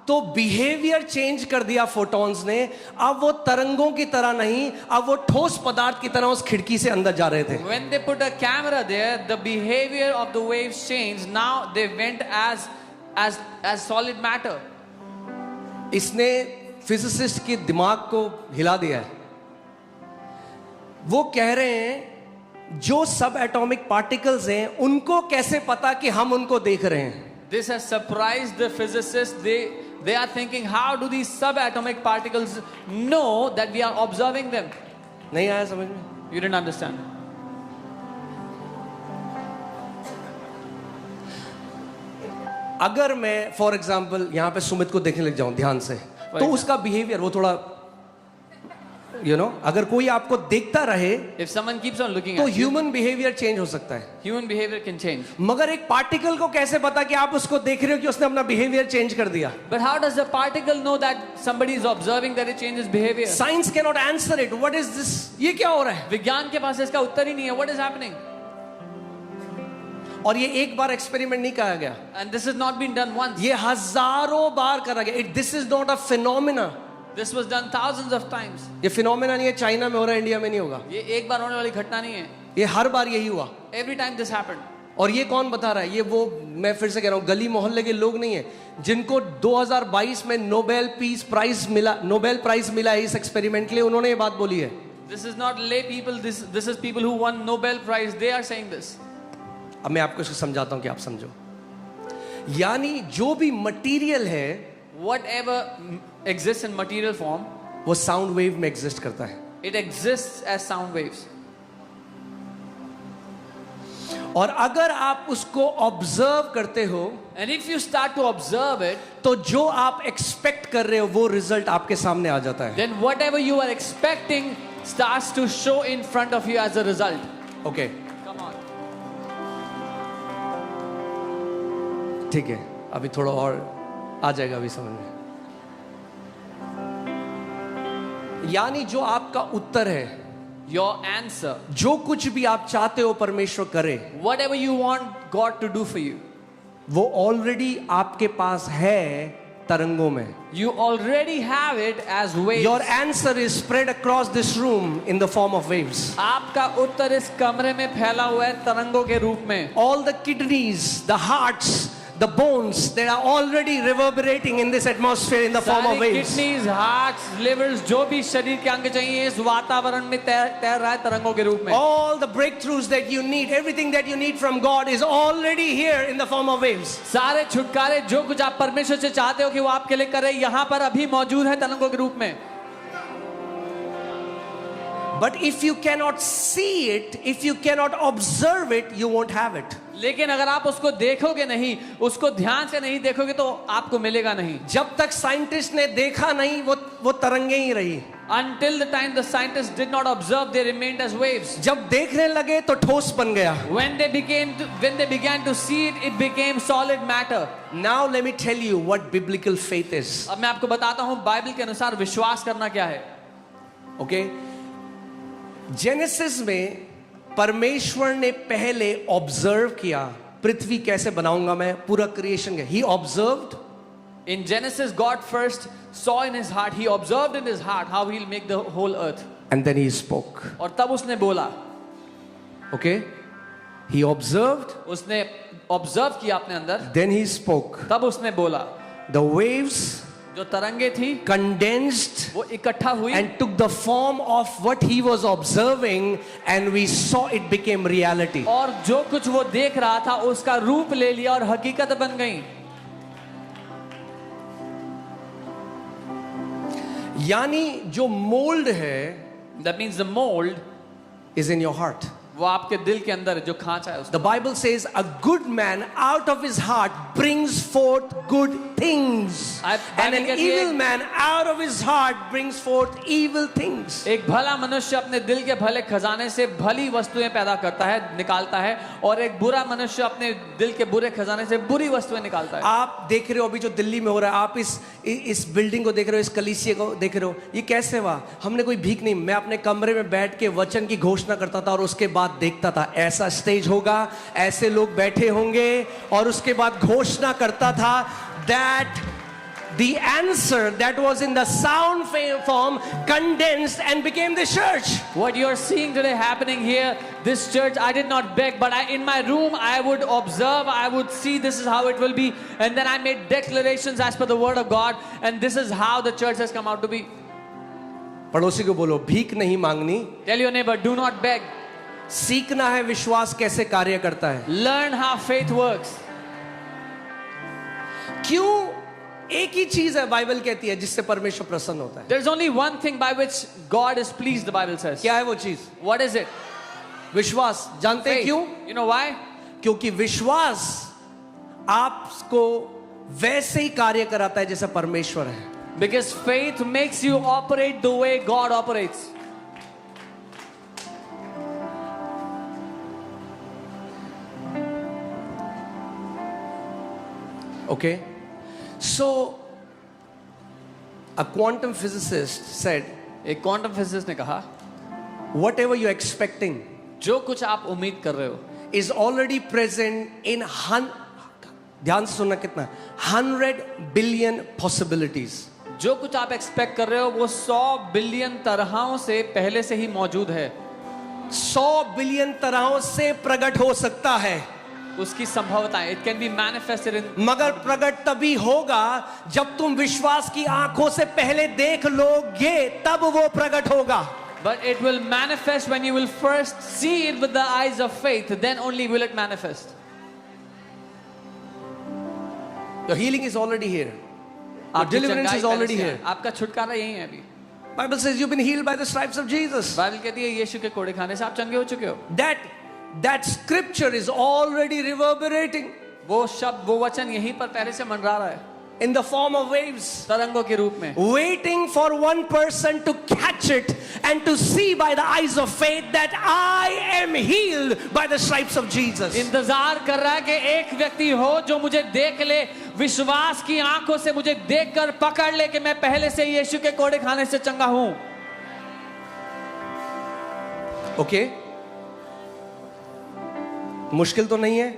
तो behaviour change कर दिया फोटॉन्स ने। अब वो तरंगों की तरह नहीं, अब वो ठोस पदार्थ की तरह उस खिड़की से अंदर जा रहे थे। When they put a camera there, the behavior of the waves changed. Now they went as solid matter. इसने फिजिसिस्ट के दिमाग को हिला दिया है। वो कह रहे हैं जो सब एटॉमिक पार्टिकल्स हैं उनको कैसे पता कि हम उनको देख रहे हैं। This has surprised the physicists. They are thinking, how do these subatomic particles know that we are observing them? नहीं आया समझ में? You didn't understand. अगर मैं फॉर एग्जाम्पल यहां पे सुमित को देखने लग जाऊं ध्यान से, तो उसका बिहेवियर वो थोड़ा अगर कोई आपको देखता रहे, If someone keeps on looking तो at you, human behaviour change हो सकता है। human behavior can change. मगर एक पार्टिकल को कैसे पता कि आप उसको देख रहे हो कि उसने अपना बिहेवियर चेंज कर दिया? But how does a particle know that somebody is observing that it changes behavior? Science can not answer it. What is this? ये क्या हो रहा है? विज्ञान के पास इसका उत्तर ही नहीं है. What is happening? और ये एक बार एक्सपेरिमेंट नहीं कहा गया, And this has not been done once. ये हजारों बार करा गया। This is not a phenomena. This was done thousands of times. ये फिनोमिना नहीं है, चाइना में हो रहा है, इंडिया में नहीं होगा। ये एक बार होने वाली घटना नहीं है. ये हर बार यही हुआ। Every time this happened. और ये कौन बता रहा है? ये वो, मैं फिर से कह रहा हूँ, गली मोहल्ले के लोग नहीं है जिनको 2022 में नोबेल पीस प्राइज मिला, नोबेल प्राइज मिला है इस एक्सपेरिमेंट के लिए, उन्होंने ये बात बोली है। This is not lay people. This is people who won Nobel Prize. They are saying this. अब मैं आपको इसको समझाता हूँ कि आप समझो। यानी जो भी मटेरियल है Whatever exists in material form, वो साउंड वेव में एग्जिस्ट करता है। it exists as sound waves. और अगर आप उसको ऑब्जर्व करते हो, And if you start to observe it, तो जो आप एक्सपेक्ट कर रहे हो वो रिजल्ट आपके सामने आ जाता है। then whatever you are expecting starts to show in front of you as a result. Okay, Come on. ठीक है, अभी थोड़ा और आ जाएगा अभी समझ में। यानी जो आपका उत्तर है, Your answer, जो कुछ भी आप चाहते हो परमेश्वर करे, whatever you want God to do for you, वो ऑलरेडी आपके पास है तरंगों में। you already have it as waves. Your answer is spread across this room in the form of waves. आपका उत्तर इस कमरे में फैला हुआ है तरंगों के रूप में. All the kidneys, the hearts, the bones, they are already reverberating in this atmosphere in the form of सारी waves. किडनीज, हार्ट्स, लिवर्स, जो भी शरीर के अंग चाहिए इस वातावरण में तैर रहा है तरंगों के रूप में. All the breakthroughs that you need, everything that you need from God is already here in the form of waves. सारे छुटकारे जो कुछ आप परमेश्वर से चाहते हो कि वो आपके लिए करे, यहाँ पर अभी मौजूद है तरंगों के रूप में. But if you cannot see it, if you cannot observe it, you won't have it. लेकिन अगर आप उसको देखोगे नहीं, उसको ध्यान से नहीं देखोगे तो आपको मिलेगा नहीं. जब तक साइंटिस्ट ने देखा नहीं, वो तरंगे ही रही। Until the time the scientists did not observe, they remained as waves. जब देखने लगे तो ठोस बन गया। When they began to see it, it became solid matter. Now let me tell you what biblical faith is. अब मैं आपको बताता हूँ बाइबल के अनुसार विश्वास करना क्या है. Okay? जेनेसिस में परमेश्वर ने पहले ऑब्जर्व किया, पृथ्वी कैसे बनाऊंगा मैं, पूरा क्रिएशन का। He observed. In Genesis, God first saw in his heart, he observed in his heart how he'll make the whole earth. And then he spoke. और तब उसने बोला. Okay? He observed. उसने observe किया अपने अंदर. Then he spoke. तब उसने बोला. The waves जो तरंगे थी condensed वो इकट्ठा हुई and took the form of what he was observing, and we saw it became reality. और जो कुछ वो देख रहा था उसका रूप ले लिया और हकीकत बन गई. यानी जो मोल्ड है, That means the mold is in your heart. वो आपके दिल के अंदर है, जो खांचा है उसका. The Bible says a good man out of his heart brings forth good things, and an evil man out of his heart brings forth evil things. एक भला मनुष्य अपने दिल के भले खजाने से भली वस्तुएं पैदा करता है, निकालता है, और एक बुरा मनुष्य अपने दिल के बुरे खजाने से बुरी वस्तुएं निकालता है. आप देख रहे हो अभी जो दिल्ली में हो रहा है, आप इस बिल्डिंग को देख रहे हो, इस कलीसिया को देख रहे हो, ये कैसे हुआ? हमने कोई भीख नहीं, मैं अपने कमरे में बैठ के वचन की घोषणा करता था और उसके बाद देखता था ऐसा स्टेज होगा, ऐसे लोग बैठे होंगे, और उसके बाद घोषणा करता था that the answer that was in the sound form condensed and became the church. What you're seeing today happening here, this church, I did not beg, but in my room, I would observe, I would see this is how it will be. And then I made declarations as per the word of God. And this is how the church has come out to be. पड़ोसी को बोलो, भीख नहीं मांगनी, Tell your neighbor, do not beg. सीखना है विश्वास कैसे कार्य करता है. Learn how faith works. क्यों एक ही चीज है बाइबल कहती है जिससे परमेश्वर प्रसन्न होता है. There's only one thing by which God is pleased, the Bible says. क्या है वो चीज? What is it? विश्वास. जानते हैं Faith. क्यों? You know why? क्योंकि विश्वास आपको वैसे ही कार्य कराता है जैसा परमेश्वर है. Because faith makes you operate the way God operates. Okay? So, a quantum physicist said, एक क्वांटम फिजिसिस्ट ने कहा, whatever you're expecting जो कुछ आप उम्मीद कर रहे हो is already present in ध्यान से सुनना कितना 100 billion possibilities. जो कुछ आप एक्सपेक्ट कर रहे हो वो 100 बिलियन तरहों से पहले से ही मौजूद है. 100 बिलियन तरहों से प्रकट हो सकता है, उसकी संभावनाएं, it can be manifested in. मगर प्रकट तभी होगा जब तुम विश्वास की आंखों से पहले देख लोगे, तब वो प्रकट होगा. But it will manifest when you will first see it with the eyes of faith. Then only will it manifest. Your healing is already here. Your आपकी deliverance चंगाई is already पहले से here. है. आपका छुटकारा यही है अभी. Bible says you've been healed by the stripes of Jesus. Bible कहती है यीशु के कोड़े खाने से आप चंगे हो चुके हो. That scripture is already reverberating वो शब्द, वो वचन यहीं पर पहले से मंडरा रहा है, in the form of waves, तरंगों के रूप में, waiting for one person to catch it and to see by the eyes of faith that I am healed by the stripes of Jesus. इंतजार कर रहा है कि एक व्यक्ति हो जो मुझे देख ले, विश्वास की आंखों से मुझे देखकर पकड़ ले कि मैं पहले से यीशु के कोड़े खाने से चंगा हूं. Okay? मुश्किल तो नहीं है.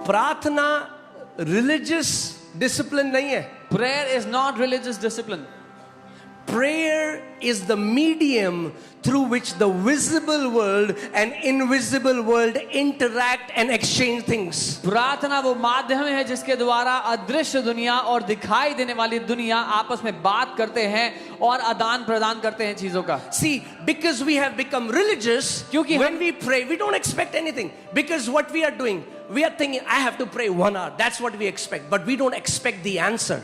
प्रार्थना रिलीजियस डिसिप्लिन नहीं है. Prayer is not religious discipline. Prayer is the medium through which the visible world and invisible world interact and exchange things. प्रार्थना वो माध्यम है जिसके द्वारा अदृश्य दुनिया और दिखाई देने वाली दुनिया आपस में बात करते हैं और आदान प्रदान करते हैं चीजों का. See, because we have become religious, क्योंकि when we pray, we don't expect anything. Because what we are doing, we are thinking, I have to pray 1 hour. That's what we expect. But we don't expect the answer.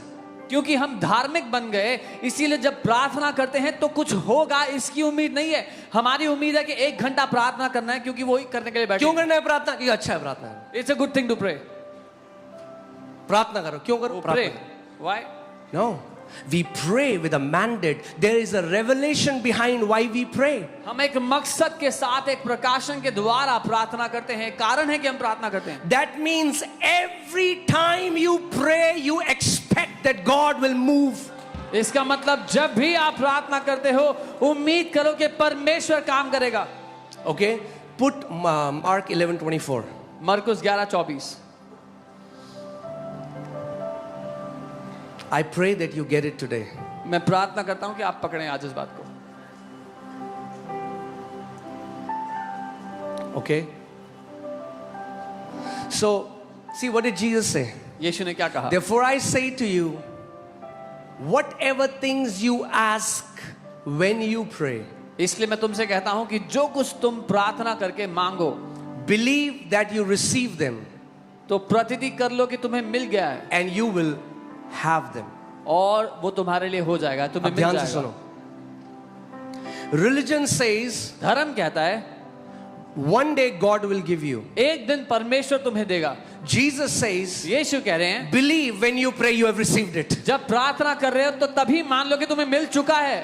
क्योंकि हम धार्मिक बन गए, इसीलिए जब प्रार्थना करते हैं तो कुछ होगा इसकी उम्मीद नहीं है. हमारी उम्मीद है कि 1 घंटा प्रार्थना करना है क्योंकि वो ही करने के लिए बैठे. क्यों करना है प्रार्थना? क्योंकि अच्छा है प्रार्थना. It's a good thing to pray. प्रार्थना करो. क्यों करो? प्रे. प्रार्थना. Why? No. We pray with a mandate. There is a revelation behind why we pray. हम एक मकसद के साथ, एक प्रकाशन के द्वारा प्रार्थना करते हैं. कारण है कि हम प्रार्थना करते हैं. That means every time you pray, you expect that God will move. इसका मतलब जब भी आप प्रार्थना करते हो, उम्मीद करो कि परमेश्वर काम करेगा. Okay? Put Mark 11:24. मरकुस 11:24. I pray that you get it today. मैं प्रार्थना करता हूं कि आप पकड़ें आज इस बात को. Okay? So, see, what did Jesus say? यीशु ने क्या कहा? Therefore I say to you, whatever things you ask when you pray, इसलिए मैं तुमसे कहता हूं कि जो कुछ तुम प्रार्थना करके मांगो, believe that you receive them तो प्रतिति कर लो कि तुम्हें मिल गया है and you will have them. और वो तुम्हारे लिए हो जाएगा, तुम्हें अब मिल ध्यान से जाएगा. सुनो. Religion says धर्म कहता है one day God will give you. एक दिन परमेश्वर तुम्हें देगा. Jesus says यीशु कह रहे हैं believe when you pray you have received it. जब प्रार्थना कर रहे हो तो तभी मान लो कि तुम्हें मिल चुका है.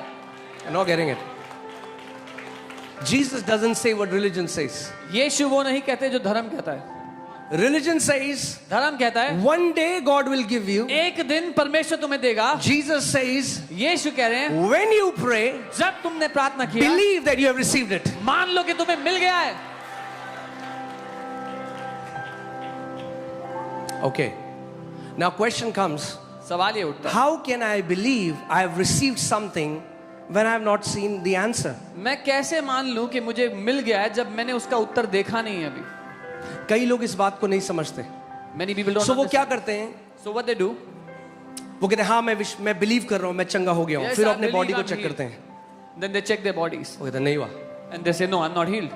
You're not getting it. Jesus doesn't say what religion says. यीशु वो नहीं कहते जो धर्म कहता है. Religion says धर्म कहता है one day God will give you. एक दिन परमेश्वर तुम्हें देगा. Jesus says यीशु कह रहे हैं when you pray, जब तुमने प्रार्थना किया, believe that you have received it. मान लो कि तुम्हें मिल गया है. Okay. Now question comes, सवाल ये उठता है, how can I believe I have received something when I have not seen the answer? मैं कैसे मान लूं कि मुझे मिल गया है जब मैंने उसका उत्तर देखा नहीं है अभी? कई लोग इस बात को नहीं समझते. Many people don't So वो क्या understand. करते हैं? So what they do? वो कहते हैं हाँ मैं बिलीव कर रहा हूँ, मैं चंगा हो गया हूँ. Yes, फिर I अपने believe बॉडी को I'm चेक healed. करते हैं. Then they check their bodies वो कहते हैं नहीं हुआ. and they say no, I'm not healed.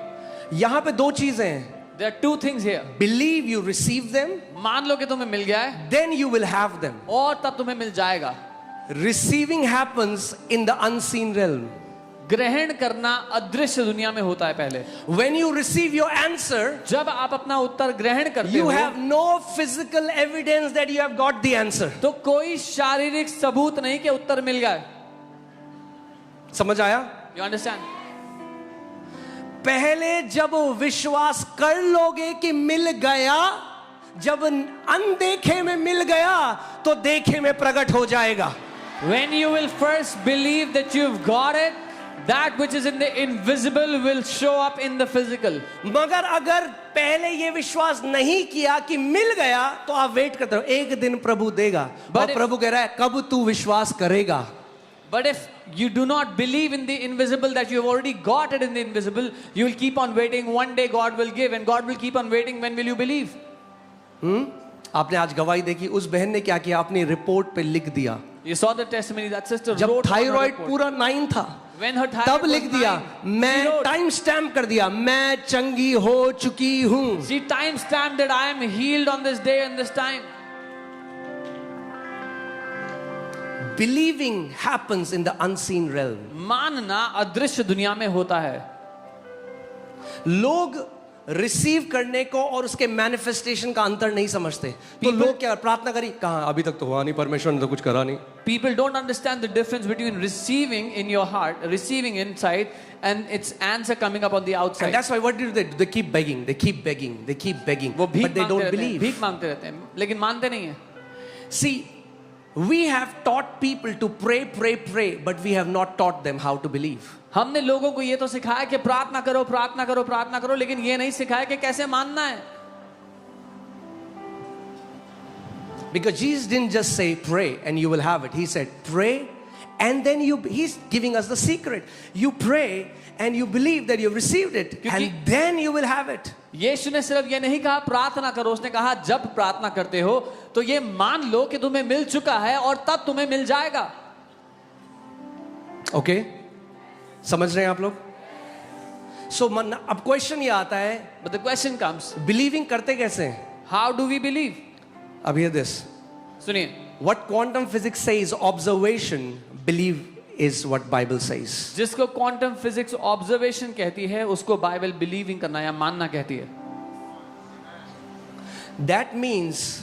यहाँ पे दो चीजें हैं. There are two things here. Believe you receive them, मान लो कि तुम्हें मिल गया है then you will have them. और तब तुम्हें मिल जाएगा. Receiving happens in the unseen realm. ग्रहण करना अदृश्य दुनिया में होता है पहले. When you receive your answer, जब आप अपना उत्तर ग्रहण करते you हो have no physical evidence that you have got the answer. तो कोई शारीरिक सबूत नहीं कि उत्तर मिल गया. समझ आया? You understand? पहले जब विश्वास कर लोगे कि मिल गया, जब अनदेखे में मिल गया तो देखे में प्रकट हो जाएगा. When you will first believe that you've got it, that which is in the invisible will show up in the physical. मगर अगर पहले ये विश्वास नहीं किया कि मिल गया तो आप वेट करते हो, एक दिन प्रभु देगा. और प्रभु कह रहा है कब तू विश्वास करेगा. But if you do not believe in the invisible, that you have already got it in the invisible, you will keep on waiting. One day God will give and God will keep on waiting. When will you believe? आपने आज गवाही देखी, उस बहन ने क्या किया, अपनी रिपोर्ट पे लिख दिया. You saw the testimony that sister जब wrote on her thyroid report. पूरा 9 था, When her thyroid तब was लिख दिया 9, मैं she wrote, टाइम स्टैम्प कर दिया, मैं चंगी हो चुकी हूं. she time stamped that I am healed on this day and this time. Believing happens in the unseen realm. मानना अदृश्य दुनिया में होता है. लोग रिसीव करने को और उसके मैनिफेस्टेशन का अंतर नहीं समझते. तो लोग क्या प्रार्थना करी, कहा अभी तक तो हुआ नहीं, परमेश्वर ने तो कुछ करा नहीं. People don't understand the difference between receiving in your heart, receiving inside, and its answer coming up on the And outside. that's why what do they do? They keep begging, they keep begging, they keep begging, वो भीख but they मांगते don't रहते हैं, believe. भीख मांगते रहते हैं, लेकिन मानते नहीं है. See, we have taught people to pray, but we have not taught them how to believe. हमने लोगों को ये तो सिखाया कि प्रार्थना करो, प्रार्थना करो, प्रार्थना करो, लेकिन ये नहीं सिखाया कि कैसे मानना है. Because Jesus didn't just say pray and you will have it. He said pray and then he's giving us the secret. You pray and you believe that you've received it and then you will have it. यीशु ने सिर्फ ये नहीं कहा प्रार्थना करो, उसने कहा जब प्रार्थना करते हो तो ये मान लो कि तुम्हें मिल चुका है और तब तुम्हें मिल जाएगा. Okay? समझ रहे हैं आप लोग? So अब क्वेश्चन ये आता है, But the question comes, believing करते कैसे हैं? how do we believe? अब hear this. सुनिए, What quantum physics says observation, believe is what Bible says. जिसको क्वांटम फिजिक्स ऑब्जर्वेशन कहती है उसको बाइबल बिलीविंग करना या मानना कहती है. That means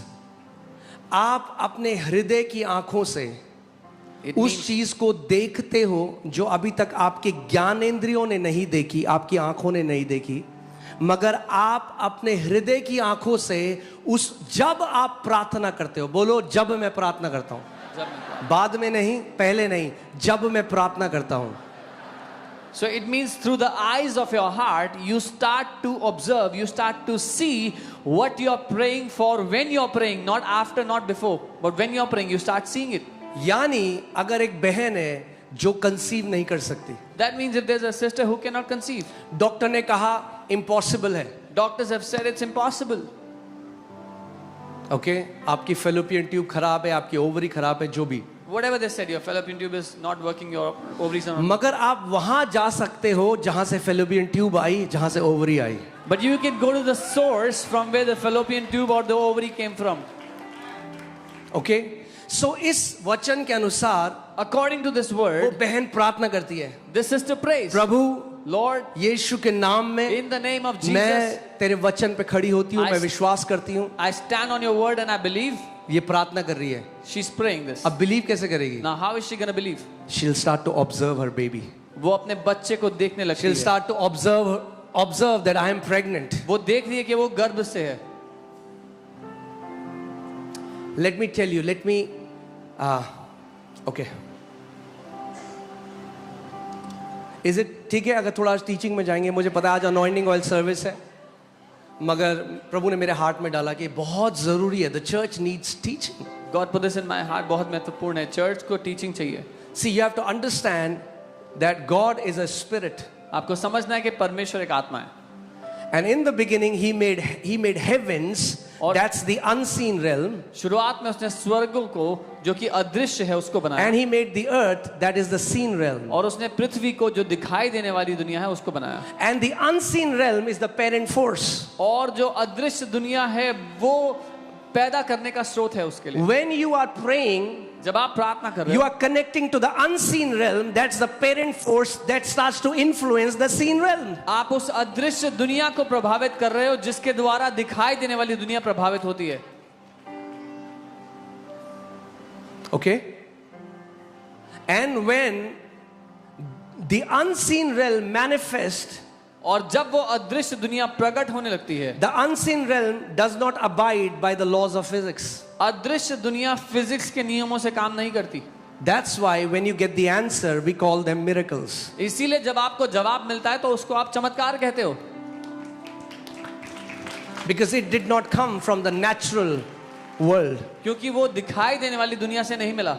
आप अपने हृदय की आंखों से उस चीज को देखते हो जो अभी तक आपके ज्ञानेंद्रियों ने नहीं देखी, आपकी आंखों ने नहीं देखी, मगर आप अपने हृदय की आंखों से उस जब आप प्रार्थना करते हो, बोलो जब मैं प्रार्थना करता हूं, बाद में नहीं, पहले नहीं, जब मैं प्रार्थना करता हूं. So it means through the eyes of your heart you start to observe, you start to see what you're praying for when you're praying, not after, not before, but when you're praying you start seeing it. यानी अगर एक बहन है जो conceive नहीं कर सकती, That means if there's a sister who cannot conceive, doctor ने कहा इम्पॉसिबल है, doctors have said it's impossible. Okay, आपकी फेलोपियन ट्यूब खराब है, आपकी ओवरी खराब है, जो भी, Whatever they said, your fallopian tube is not working, your ovaries are not. मगर आप वहां जा सकते हो जहां से फेलोपियन ट्यूब आई, जहां से ovary I. But you can go to the source from where the fallopian tube or the ovary came from. Okay, so इस वचन के अनुसार According to this वो word, बहन प्रार्थना करती है, this sister prays, Prabhu Lord, यीशु के नाम में in the name of Jesus, मैं तेरे वचन पे खड़ी होती हूँ, मैं विश्वास करती हूँ. I stand on your word and I believe. ये प्रार्थना कर रही है. She's praying this. अब बिलीव कैसे करेगी? Now how is she going to believe? She'll start to observe her baby. वो अपने बच्चे को देखने लगती She'll है. start to observe that I am pregnant. वो देख रही है कि वो गर्भ से है. Let me tell you, okay. Is it ठीक है अगर थोड़ा टीचिंग में जाएंगे? मुझे पता है आज अनॉइंटिंग ऑयल सर्विस है मगर प्रभु ने मेरे हार्ट में डाला कि बहुत जरूरी है, the church needs teaching. God put this in my heart. बहुत महत्वपूर्ण है. चर्च को टीचिंग चाहिए. See, you have to understand that God is a spirit. आपको समझना है कि परमेश्वर एक आत्मा है. And in the beginning he made heavens, that's the unseen realm. शुरुआत में उसने स्वर्गों को जो कि अदृश्य है उसको बनाया. And he made the earth, that is the seen realm. और उसने पृथ्वी को जो दिखाई देने वाली दुनिया है उसको बनाया. And the unseen realm is the parent force. और जो अदृश्य दुनिया है वो पैदा करने का स्रोत है उसके लिए. When you are praying, जब आप प्रार्थना कर रहे you हो, are connecting to the unseen realm, that's the parent force that starts to influence the seen realm. आप उस अदृश्य दुनिया को प्रभावित कर रहे हो जिसके द्वारा दिखाई देने वाली दुनिया प्रभावित होती है. Okay? And when the unseen realm manifests, और जब वो अदृश्य दुनिया प्रकट होने लगती है, the unseen realm does not abide by the laws of physics. अदृश्य दुनिया फिजिक्स के नियमों से काम नहीं करती. That's why when you get the answer, we call them miracles. इसीलिए जब आपको जवाब मिलता है तो उसको आप चमत्कार कहते हो. Because it did not come from the natural world. क्योंकि वो दिखाई देने वाली दुनिया से नहीं मिला.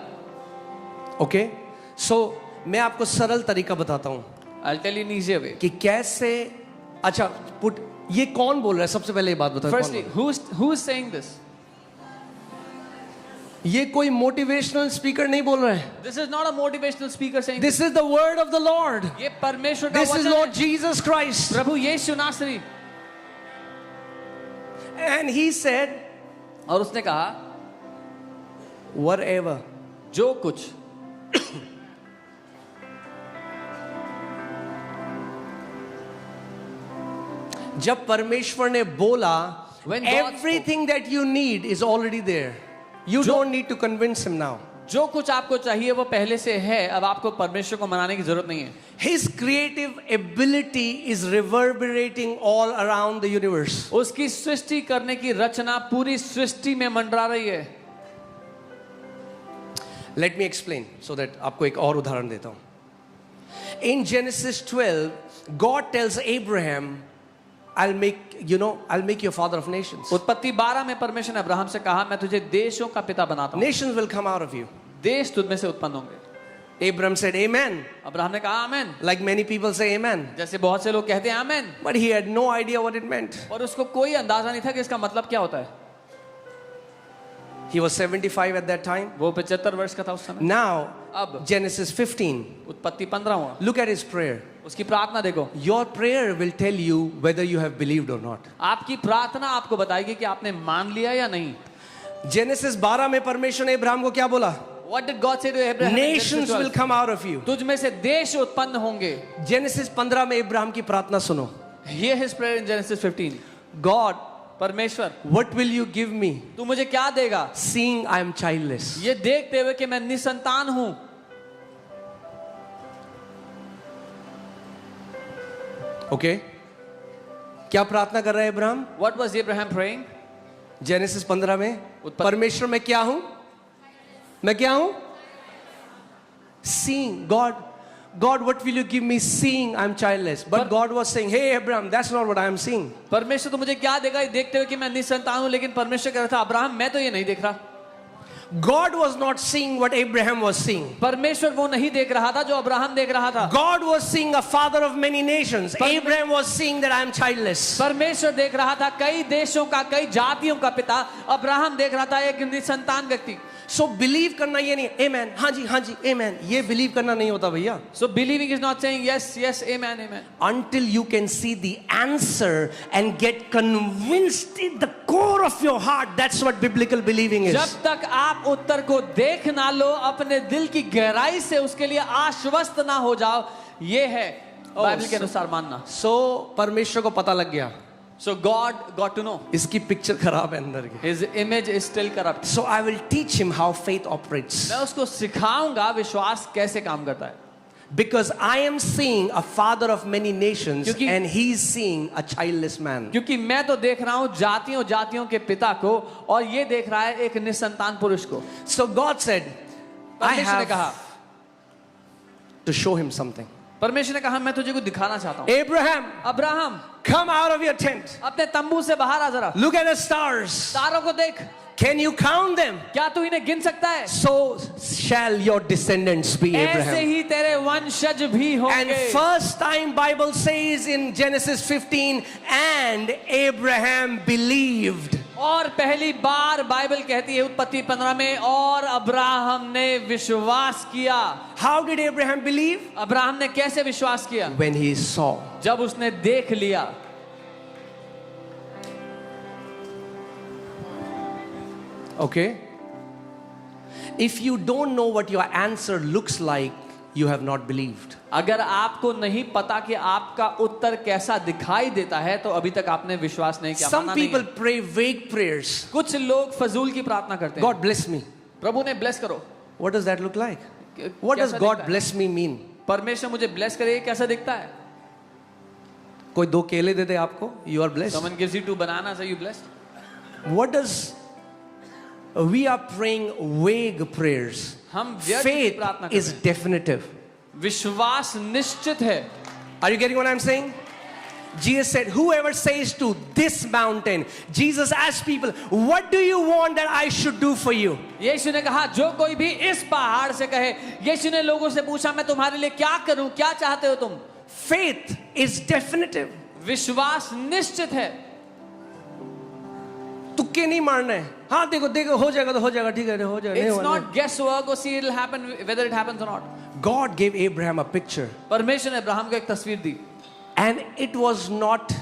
Okay? So, मैं आपको सरल तरीका बताता हूँ I'll tell you an easier way. कि कैसे. अच्छा, ये कौन बोल रहा है? सबसे पहले ये बात बताओ. Firstly, who is saying this? ये कोई मोटिवेशनल स्पीकर नहीं बोल रहा है. This is not a motivational speaker saying This is the word of the Lord. ये परमेश्वर का This is वचन Lord है. Jesus Christ. प्रभु यीशु नासरी. And he said, और उसने कहा whatever. जो कुछ. जब परमेश्वर ने बोला, When God everything that you need is already there. You don't need to convince him now. जो कुछ आपको चाहिए वो पहले से है. अब आपको परमेश्वर को मनाने की जरूरत नहीं है. His creative ability is reverberating all around the universe. उसकी सृष्टि करने की रचना पूरी सृष्टि में मंडरा रही है. Let me explain so that आपको एक और उदाहरण देता हूँ. In Genesis 12, God tells Abraham, I'll make you a father of nations. उत्पत्ति 12 में परमेश्वर ने अब्राहम से कहा मैं तुझे देशों का पिता बनाता हूँ. Nations will come out of you. देश तुझ में से उत्पन्न होंगे. Abraham said, Amen. अब्राहम ने कहा आमेन. Like many people say Amen. जैसे बहुत से लोग कहते हैं आमेन. But he had no idea what it meant. और उसको कोई अंदाजा नहीं था कि इसका मतलब क्या होता है. He was 75 at that time. वो 75 वर्ष का था उस समय. Now, अब Genesis 15. उत्पत्ति 15 हुआ. Look at his prayer. उसकी प्रार्थना देखो. Your prayer will tell you whether you have believed or not. आपकी प्रार्थना आपको बताएगी कि आपने मान लिया या नहीं. Genesis 12 में परमेश्वर ने अब्राहम को क्या बोला? What did God say to Abraham? Nations will come out of you. तुझ में से देश उत्पन्न होंगे. Genesis 15 में अब्राहम की प्रार्थना सुनो. Hear his prayer in Genesis 15. God, परमेश्वर, what will you give me? तू मुझे क्या देगा? Seeing I am childless. ये देखते हुए कि मैं निसंतान हूं. Okay? क्या प्रार्थना कर रहा है Abraham? What was Abraham praying? Genesis 15 में परमेश्वर मैं क्या हूं? मैं क्या हूं? Seeing God, what will you give me? Seeing I'm childless. But God was saying, hey Abraham, that's not what I am seeing. परमेश्वर तो मुझे क्या देगा ये देखते हुए कि मैं निसंतान हूं. लेकिन परमेश्वर कह रहा था अब्राहम मैं तो ये नहीं देख रहा. God was not seeing what Abraham was seeing. परमेश्वर वो नहीं देख रहा था जो अब्राहम देख रहा था. God was seeing a father of many nations. Abraham was seeing that I am childless. परमेश्वर देख रहा था कई देशों का, कई जातियों का पिता. अब्राहम देख रहा था एक निसंतान व्यक्ति. So believe करना ये नहीं, amen, हाँ जी, amen. ये believe करना नहीं होता भैया. So believing is not saying yes, amen, amen. Until you can see the answer and get convinced in the core of your heart, that's what biblical believing is. जब तक आप उत्तर को देख ना लो, अपने दिल की गहराई से उसके लिए आश्वस्त ना हो जाओ, ये है बाइबल के अनुसार मानना. So परमेश्वर को पता लग गया. So God got to know. इसकी पिक्चर खराब है अंदर की. His image is still corrupt. So I will teach him how faith operates. मैं उसको सिखाऊंगा विश्वास कैसे काम करता है. Because I am seeing a father of many nations and he is seeing a childless man. क्योंकि मैं तो देख रहा हूँ जातियों के पिता को और ये देख रहा है एक निसंतान पुरुष को. So God said, I have to show him something. परमेश्वर ने कहा मैं तुझे कुछ दिखाना चाहता हूँ। Abraham, Abraham come out of your tent. अपने तंबू से बाहर आ जरा, Look at the stars. तारों को देख, Can you count them? क्या तू इन्हें गिन सकता है? So shall your descendants be, ऐसे Abraham. ही तेरे वंशज भी And होंगे। first time Bible says in Genesis 15, and Abraham believed. और पहली बार बाइबल कहती है उत्पत्ति 15 में, और अब्राहम ने विश्वास किया। How did Abraham believe? Abraham ने कैसे विश्वास किया? When he saw. जब उसने देख लिया। Okay? If you don't know what your answer looks like, you have not believed. अगर आपको नहीं पता कि आपका उत्तर कैसा दिखाई देता है तो अभी तक आपने विश्वास नहीं किया। Some माना नहीं people है। pray vague prayers. कुछ लोग फजूल की प्रार्थना करते हैं। God bless me. प्रभु ने ब्लेस करो। What does that look like? What does कैसा God दिखता है? bless me mean? परमेश्वर मुझे ब्लेस करे, ये कैसा दिखता है? कोई 2 केले दे दे आपको, you are blessed. Someone gives you 2 bananas, are you blessed? What does we are praying vague prayers? हम व्यर्थ की Faith प्रार्थना कर is रहे हैं। definitive. विश्वास निश्चित है। Are you getting what I'm saying? Jesus said, whoever says to this mountain, Jesus asked people, what do you want that I should do for you? यीशु ने कहा जो कोई भी इस पहाड़ से कहे, यीशु ने लोगों से पूछा मैं तुम्हारे लिए क्या करूं, क्या चाहते हो तुम? Faith is definitive. विश्वास निश्चित है। तुक्के नहीं मारना है। हाँ देखो देखो हो जाएगा तो हो जाएगा, ठीक है हो जाएगा, नहीं It's होगा not guesswork or see it'll happen whether it happens or not. God gave Abraham a picture, परमेश्वर ने अब्राहम को एक तस्वीर दी and it was not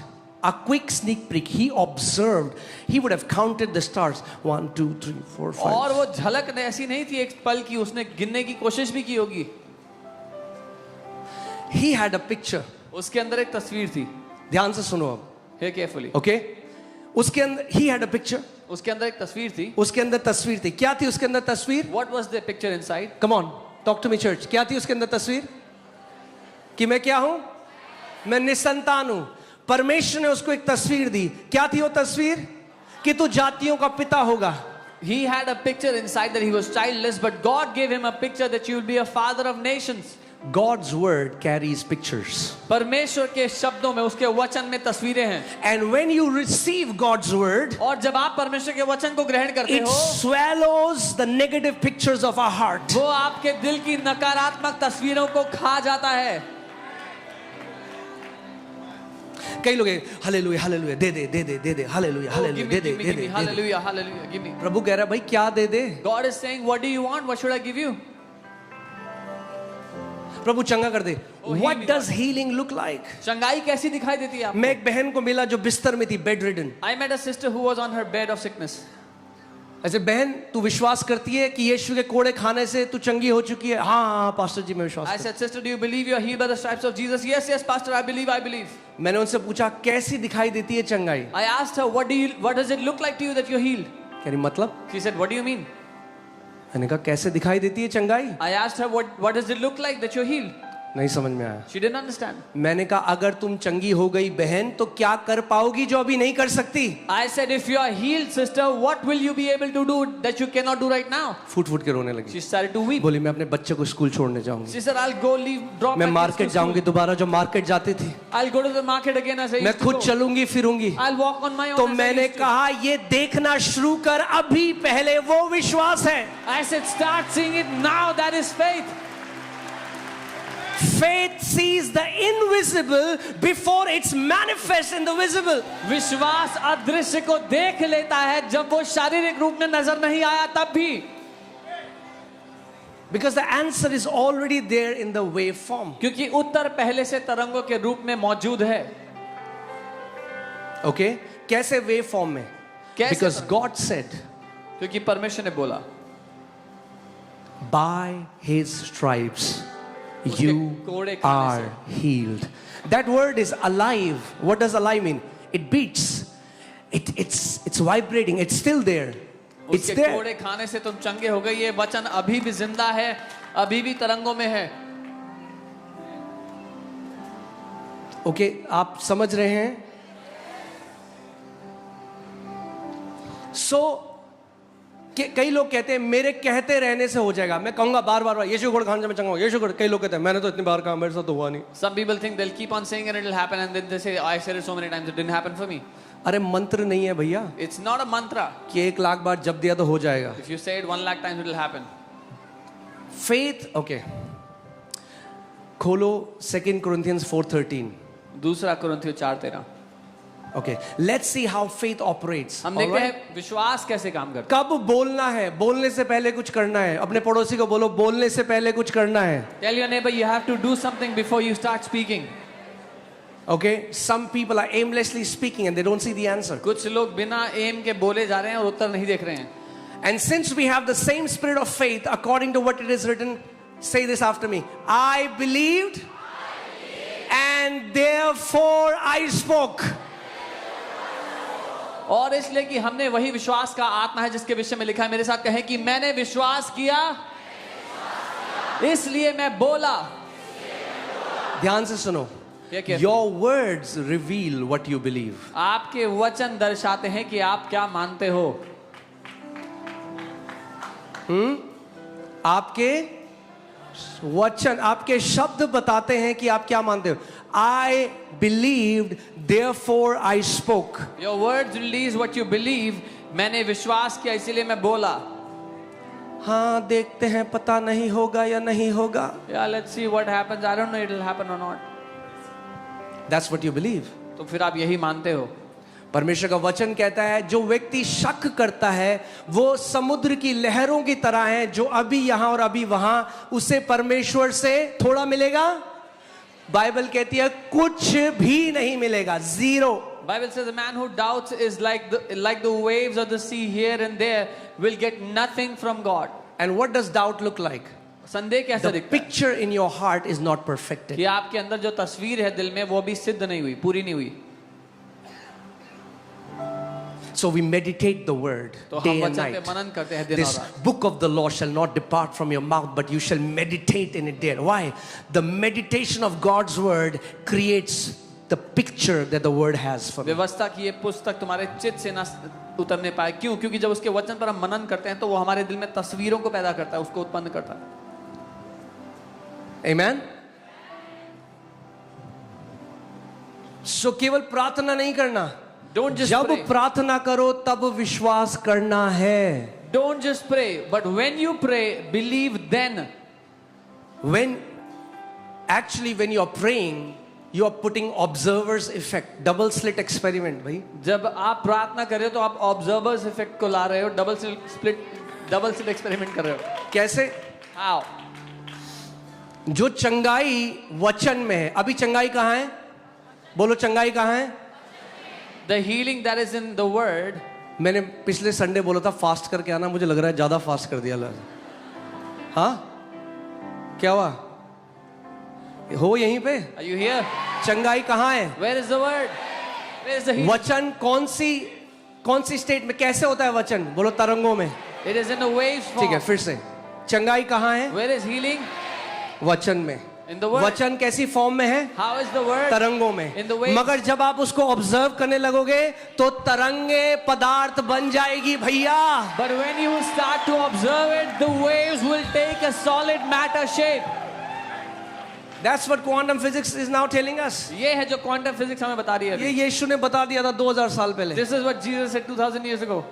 a quick sneak peek. He observed. He would have counted the stars. 1, 2, 3, 4, 5. और वो झलक ऐसी नहीं थी एक पल की, उसने गिनने की कोशिश भी की होगी। He had a picture. उसके अंदर एक तस्वीर थी। ध्यान से सुनो अब. Hear carefully. Okay? उसके अंदर he had a picture. उसके अंदर एक तस्वीर थी। उसके अंदर तस्वीर थी. क्या थी उसके अंदर तस्वीर? What was the picture inside? Come on, talk to me church. क्या थी उसके अंदर तस्वीर? कि मैं क्या हूं? मैं निसंतान हूं. परमेश्वर ने उसको एक तस्वीर दी. क्या थी वो तस्वीर? कि तू जातियों का पिता होगा. He had a picture inside that he was childless, but God gave him a picture that you will be a father of nations. God's word carries pictures. परमेश्वर के शब्दों में, उसके वचन में तस्वीरें हैं। And when you receive God's word, और जब आप परमेश्वर के वचन को ग्रहण करते it हो, swallows the negative pictures of our heart. वो आपके दिल की नकारात्मक तस्वीरों को खा जाता है। कई लोग हालेलुया हालेलुया दे दे दे दे दे दे हालेलुया हालेलुया दे दे दे दे. Hallelujah, hallelujah, give me. प्रभु कह रहा है भाई क्या दे दे? God is saying, what do you want? What should I give you? प्रभु चंगा कर दे. Oh, heal What me, does Lord. healing look like? चंगाई कैसी दिखाई देती है आपको? मैं एक बहन को मिला जो बिस्तर में थी, bedridden. I met a sister who was on her bed of sickness. ऐसे बहन तू विश्वास करती है कि यीशु के कोड़े खाने से तू चंगी हो चुकी है? हाँ हाँ पास्टर जी मैं विश्वास I करता said, sister, do you believe you are healed by the stripes of Jesus? Yes, yes, pastor, I believe, I believe. हूं. मैंने उनसे पूछा कैसी दिखाई देती है चंगाई? I asked her, what does it look like to you that you're healed? कह रही मतलब? She said, what do you mean? मैंने कहा कैसे दिखाई देती है चंगाई? I asked her, what does it look like that you're healed? नहीं समझ में आया. She didn't understand. मैंने कहा अगर तुम चंगी हो गई बहन तो क्या कर पाओगी जो अभी नहीं कर सकती? I said, if you are healed, sister, what will you be able to do that you cannot do right now? फूट फूट के रोने लगी. She started to weep. बोली मैं अपने बच्चे को स्कूल छोड़ने जाऊंगी. She said, I'll go drop मैं my kids market to school. जाऊंगी दोबारा जो मार्केट जाती थी. I'll go to the market again as I मैं used to खुद go. चलूंगी फिरूंगी. I'll walk on my own तो as I मैंने used to. कहा ये देखना शुरू कर अभी, पहले वो विश्वास है. I said, start seeing it now. That is faith. Faith sees the invisible before it's manifest in the visible. विश्वास अदृश्य को देख लेता है जब वो शारीरिक रूप में नजर नहीं आया तब भी. Because the answer is already there in the waveform. क्योंकि उत्तर पहले से तरंगों के रूप में मौजूद है. Okay? कैसे waveform में? कैसे Because तरंग? God said, क्योंकि परमेश्वर ने बोला, by his stripes उसके you कोड़े खाने are healed. That word is alive. What does alive mean? It beats. It's vibrating. It's still there. It's उसके there. कोड़े खाने से तुम चंगे हो गए. ये वचन अभी भी जिंदा है, अभी भी तरंगों में है. Okay, आप समझ रहे हैं? So कई लोग कहते हैं मेरे कहते रहने से हो जाएगा, मैं कहूंगा बार बार यीशु गुड़ खाने में चंगा, यीशु गुड़। कई लोग कहते हैं मैंने तो इतनी बार कहा, मेरे साथ तो हुआ नहीं। Some people think they'll keep on saying and it'll happen, and then they say, I said it so many times, it didn't happen for me. अरे मंत्र नहीं है भैया It's not a mantra. कि 1 लाख बार जब दिया तो हो जाएगा। If you say it 1 lakh times, it'll happen. Faith, okay, खोलो 2 Corinthians 4:13। दूसरा कुरिन्थियों 4:13। Okay, let's see how faith operates. हम देखते हैं विश्वास कैसे काम करता कब बोलना है, बोलने से पहले कुछ करना है। अपने पड़ोसी को बोलो, बोलने से पहले कुछ करना है। है। Tell your neighbor you have to do something before you start speaking. Okay, some people are aimlessly speaking and they don't see the answer. कुछ लोग बिना एम के बोले जा रहे हैं और उत्तर नहीं देख रहे हैं। And since we have the same spirit of faith, according to what it is written, say this after me. I believed, and therefore I spoke. और इसलिए कि हमने वही विश्वास का आत्मा है जिसके विषय में लिखा है। मेरे साथ कहें कि मैंने विश्वास किया, इसलिए मैं बोला। ध्यान से सुनो। Your words reveal what you believe. आपके वचन दर्शाते हैं कि आप क्या मानते हो। आपके वचन, आपके शब्द बताते हैं कि आप क्या मानते हो। I believed, therefore I spoke. Your words release what you believe. मैंने विश्वास किया इसीलिए मैं बोला। हाँ, देखते हैं, पता नहीं होगा या नहीं होगा। Yeah, let's see what happens. I don't know it'll happen or not. That's what you believe. तो फिर आप यही मानते हो। परमेश्वर का वचन कहता है जो व्यक्ति शक करता है वो समुद्र की लहरों की तरह है, जो अभी यहां और अभी वहां, उसे परमेश्वर से थोड़ा मिलेगा। बाइबल कहती है कुछ भी नहीं मिलेगा, zero. Bible says a man who doubts is like the waves of the sea here and there, will get nothing from God. And what does doubt look like? संदेह कैसा The दिखता है? picture in your heart is not perfected. कि आपके अंदर जो तस्वीर है दिल में वो भी सिद्ध नहीं हुई, पूरी नहीं हुई। So we meditate the word तो day हम and वचन पे night. मनन करते हैं दिन और This रात। book of the law shall not depart from your mouth, but you shall meditate in it there. Why? The meditation of God's word creates the picture that the word has for me. व्यवस्था की ये पुस्तक तुम्हारे चित्त से ना उतरने पाए। क्यों? क्योंकि जब उसके वचन पर हम मनन करते हैं तो वो हमारे दिल में तस्वीरों को पैदा करता है, उसको उत्पन्न करता है। Amen. So केवल प्रार्थना नहीं करना, Don't just जब pray. प्रार्थना करो तब विश्वास करना है। Don't just pray, but when you pray, believe then. When you are praying, you are putting observer's effect, double slit experiment भाई। जब आप प्रार्थना कर रहे हो तो आप ऑब्जर्वर्स इफेक्ट को ला रहे हो, डबल स्लिट एक्सपेरिमेंट कर रहे हो। कैसे? How? जो चंगाई वचन में है, अभी चंगाई कहाँ है? बोलो चंगाई कहाँ है? The healing that is in the word. मैंने पिछले संडे बोला था फास्ट करके आना, मुझे लग रहा है ज्यादा फास्ट कर दिया लग। हाँ, क्या हुआ? हो यहीं पे? Are you here? चंगाई कहाँ है? Where is the word? Where is the healing? वचन कौन सी स्टेट में, कैसे होता है वचन? बोलो तरंगों में। It is in the waves form. ठीक है, फिर से चंगाई कहाँ है? Where is healing? वचन में। In the word. वचन कैसी फॉर्म में है? How is the word? तरंगों में। In the waves. मगर जब आप उसको ऑब्जर्व करने लगोगे तो तरंगे पदार्थ बन जाएगी भैया। But when you start to observe it, the waves will take a solid matter shape. That's what quantum physics is now telling us. ये है जो क्वांटम फिजिक्स हमें बता रही है ये अभी। यीशु ने बता दिया था 2000 साल पहले। This is what Jesus said 2000 years ago.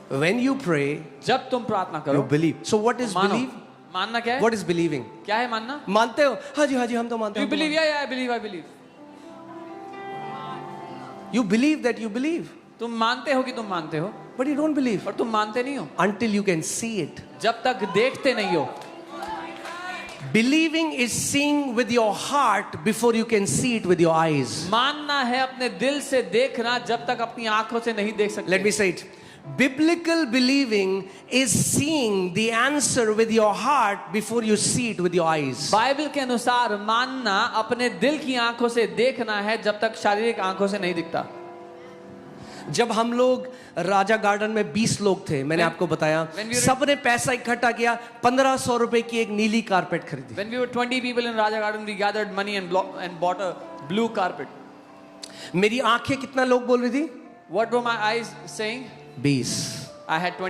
When you pray, जब तुम प्रार्थना you करो, believe. So what is मानो। believe? मानना क्या है? What is believing? क्या है मानना? मानते हो? हाँ जी हम तो मानते You हैं। believe? Yeah, I believe. I believe. You believe that you believe, तुम मानते हो कि तुम मानते हो, but you don't believe और तुम मानते नहीं हो until you can see it. जब तक देखते नहीं हो। Believing is seeing with your heart before you can see it with your eyes. मानना है अपने दिल से देखना जब तक अपनी आंखों से नहीं देख सकते। Let me say it. Biblical believing is seeing the answer with your heart before you see it with your eyes. Bible के अनुसार मानना अपने दिल की आंखों से देखना है जब तक शारीरिक आंखों से नहीं दिखता। जब हम लोग राजा गार्डन में 20 लोग थे, मैंने आपको बताया, सबने पैसा इकट्ठा किया, 1500 रुपए की एक नीली कारपेट खरीदी। When we were 20 people in Raja Garden, we gathered money and bought a blue carpet. मेरी आंखें कितना लोग बोल रही थी? What were my eyes saying? 20। I had 20